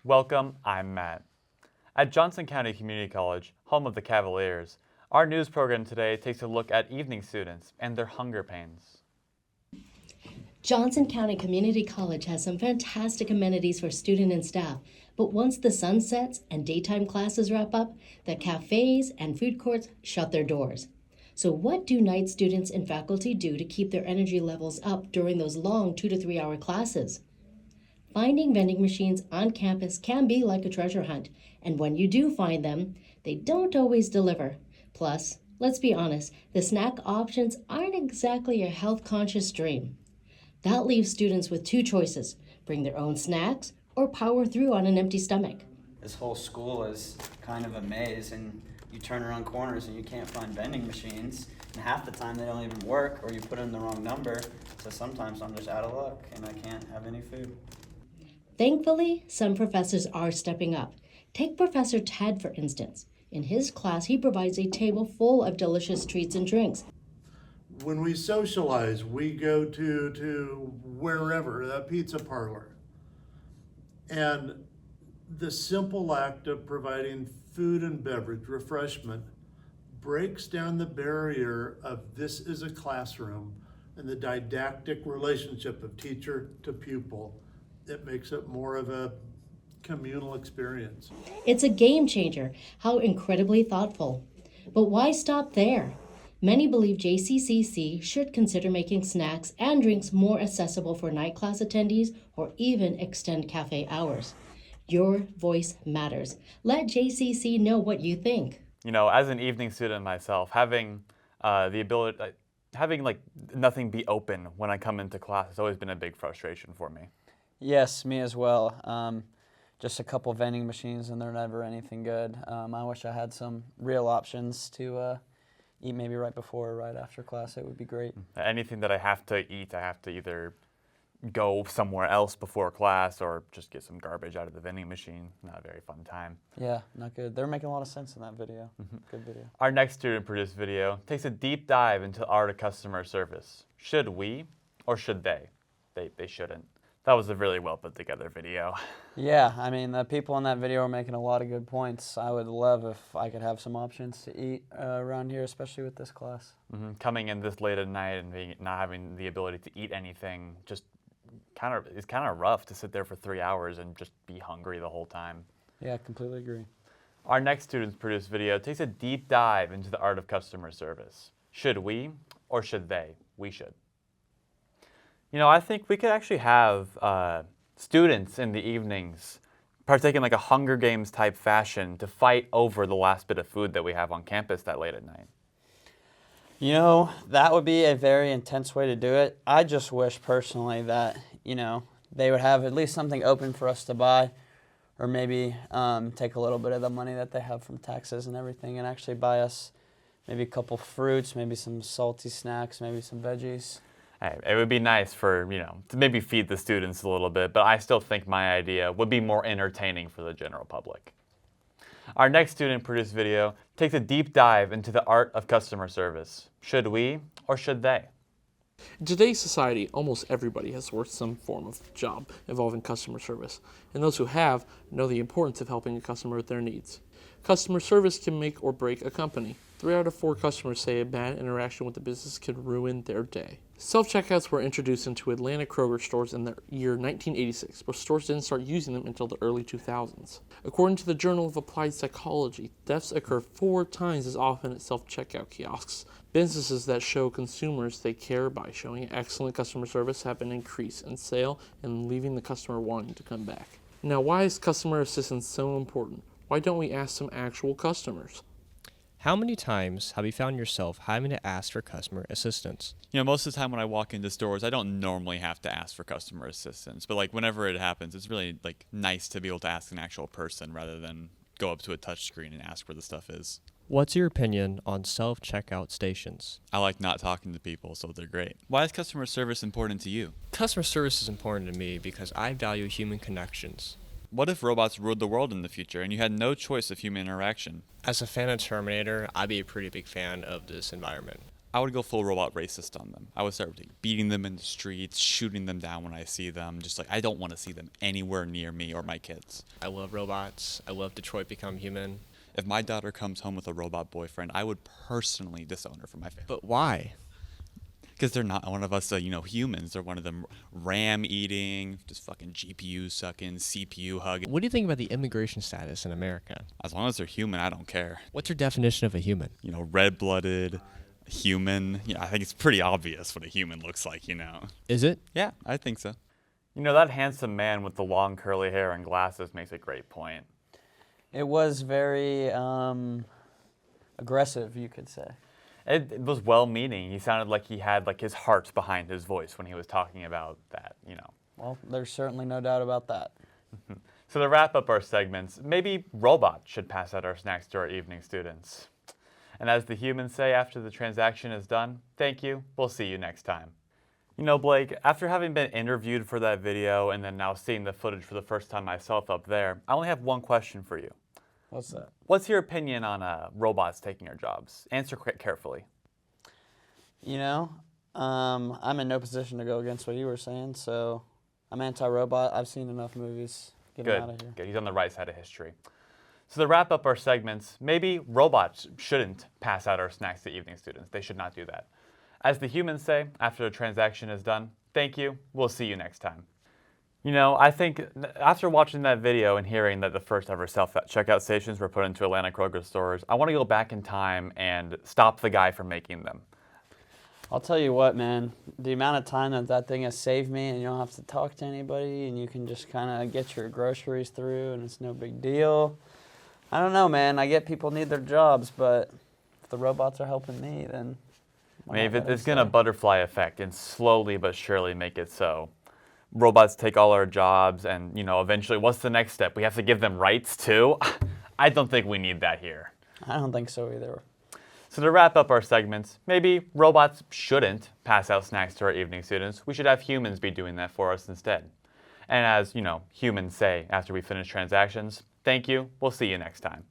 Welcome, I'm Matt. At Johnson County Community College, home of the Cavaliers, our news program today takes a look at evening students and their hunger pains. Johnson County Community College has some fantastic amenities for student and staff, but once the sun sets and daytime classes wrap up, the cafes and food courts shut their doors. So what do night students and faculty do to keep their energy levels up during those long 2 to 3 hour classes? Finding vending machines on campus can be like a treasure hunt, and when you do find them, they don't always deliver. Plus, let's be honest, the snack options aren't exactly a health-conscious dream. That leaves students with two choices: bring their own snacks or power through on an empty stomach. This whole school is kind of a maze, and you turn around corners and you can't find vending machines, and half the time they don't even work, or you put in the wrong number, so sometimes I'm just out of luck and I can't have any food. Thankfully, some professors are stepping up. Take Professor Ted, for instance. In his class, he provides a table full of delicious treats and drinks. When we socialize, we go to wherever, that pizza parlor. And the simple act of providing food and beverage, refreshment, breaks down the barrier of this is a classroom and the didactic relationship of teacher to pupil. It makes it more of a communal experience. It's a game changer. How incredibly thoughtful. But why stop there? Many believe JCCC should consider making snacks and drinks more accessible for night class attendees or even extend cafe hours. Your voice matters. Let JCC know what you think. You know, as an evening student myself, having the ability, having nothing be open when I come into class has always been a big frustration for me. Yes, me as well. Just a couple vending machines and they're never anything good. I wish I had some real options to eat maybe right before or right after class. It would be great. Anything that I have to eat, I have to either go somewhere else before class or just get some garbage out of the vending machine. Not a very fun time. Yeah, not good. They're making a lot of sense in that video. Good video. Our next student-produced video takes a deep dive into the art of customer service. Should we or should they? They shouldn't. That was a really well put together video. Yeah, I mean, the people in that video are making a lot of good points. I would love if I could have some options to eat around here, especially with this class. Coming in this late at night and not having the ability to eat anything it's kind of rough to sit there for 3 hours and just be hungry the whole time. Yeah, completely agree. Our next student's produced video takes a deep dive into the art of customer service. Should we or should they? We should. You know, I think we could actually have students in the evenings partake in like a Hunger Games type fashion to fight over the last bit of food that we have on campus that late at night. You know, that would be a very intense way to do it. I just wish personally that, you know, they would have at least something open for us to buy, or maybe take a little bit of the money that they have from taxes and everything and actually buy us maybe a couple fruits, maybe some salty snacks, maybe some veggies. Hey, it would be nice for, to maybe feed the students a little bit, but I still think my idea would be more entertaining for the general public. Our next student-produced video takes a deep dive into the art of customer service. Should we or should they? In today's society, almost everybody has worked some form of job involving customer service, and those who have know the importance of helping a customer with their needs. Customer service can make or break a company. 3 out of 4 customers say a bad interaction with the business could ruin their day. Self-checkouts were introduced into Atlanta Kroger stores in the year 1986, but stores didn't start using them until the early 2000s. According to the Journal of Applied Psychology, thefts occur 4 times as often at self-checkout kiosks. Businesses that show consumers they care by showing excellent customer service have an increase in sale and leaving the customer wanting to come back. Now, why is customer assistance so important? Why don't we ask some actual customers? How many times have you found yourself having to ask for customer assistance? You know, most of the time when I walk into stores, I don't normally have to ask for customer assistance, but whenever it happens, it's really nice to be able to ask an actual person rather than go up to a touch screen and ask where the stuff is. What's your opinion on self-checkout stations? I like not talking to people, so they're great. Why is customer service important to you? Customer service is important to me because I value human connections. What if robots ruled the world in the future and you had no choice of human interaction? As a fan of Terminator, I'd be a pretty big fan of this environment. I would go full robot racist on them. I would start beating them in the streets, shooting them down when I see them. Just like, I don't want to see them anywhere near me or my kids. I love robots. I love Detroit Become Human. If my daughter comes home with a robot boyfriend, I would personally disown her from my family. But why? Because they're not one of us, humans. They're one of them RAM eating, just fucking GPU sucking, CPU hugging. What do you think about the immigration status in America? As long as they're human, I don't care. What's your definition of a human? Red-blooded, human. I think it's pretty obvious what a human looks like, Is it? Yeah, I think so. That handsome man with the long curly hair and glasses makes a great point. It was very aggressive, you could say. It was well-meaning. He sounded like he had his heart behind his voice when he was talking about that, Well, there's certainly no doubt about that. So to wrap up our segments, maybe robots should pass out our snacks to our evening students. And as the humans say after the transaction is done, thank you, we'll see you next time. Blake, after having been interviewed for that video and then now seeing the footage for the first time myself up there, I only have one question for you. What's that? What's your opinion on robots taking our jobs? Answer carefully. I'm in no position to go against what you were saying, so I'm anti-robot. I've seen enough movies. Get him out of here. Good. He's on the right side of history. So to wrap up our segments, maybe robots shouldn't pass out our snacks to evening students. They should not do that. As the humans say, after the transaction is done, thank you, we'll see you next time. I think after watching that video and hearing that the first ever self-checkout stations were put into Atlanta Kroger stores, I want to go back in time and stop the guy from making them. I'll tell you what, man, the amount of time that thing has saved me, and you don't have to talk to anybody, and you can just kind of get your groceries through, and it's no big deal. I don't know, man. I get people need their jobs, but if the robots are helping me, then If it's going to butterfly effect and slowly but surely make it so robots take all our jobs and, eventually what's the next step? We have to give them rights too? I don't think we need that here. I don't think so either. So to wrap up our segments, maybe robots shouldn't pass out snacks to our evening students. We should have humans be doing that for us instead. And as, humans say after we finish transactions, thank you, we'll see you next time.